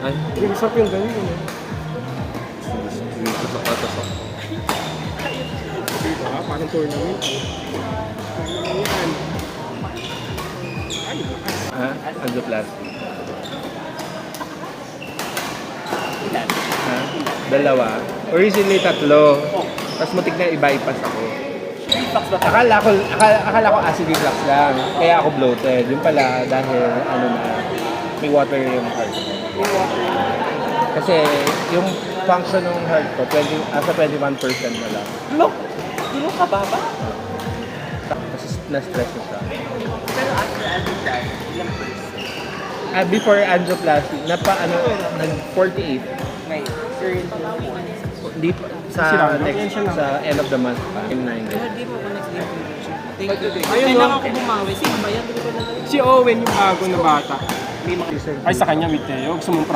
Ay, Yung sarap yung ganyan. yung tusok. Diba? Parang tournament. Yan. Ay, bukas. Ha? Angioplasty. Ha? Dalawa. Originally tatlo. Tapos mutik na i-bypass ako. Akala ko acid reflux lang. Kaya ako bloated. Yung pala dahil ano na, may water yung heart. Kasi yung function ng heart ko, 21% na lang. Dulo ka ba ba? Kasi na-stress na siya. Pero after that, ilang percent? Before angioplasty, nag-48. Ngayon, currently, Hindi pa, sa next, sa end of the month pa, in 9 days. hindi mo ako nag-information. Thank you. Ayun, Kailangan no? ako bumawi. Sino ba yan? Hindi ko na lang. Si Owen yung bago na bata. Ay, sa kanya, with Teo. Gusto mong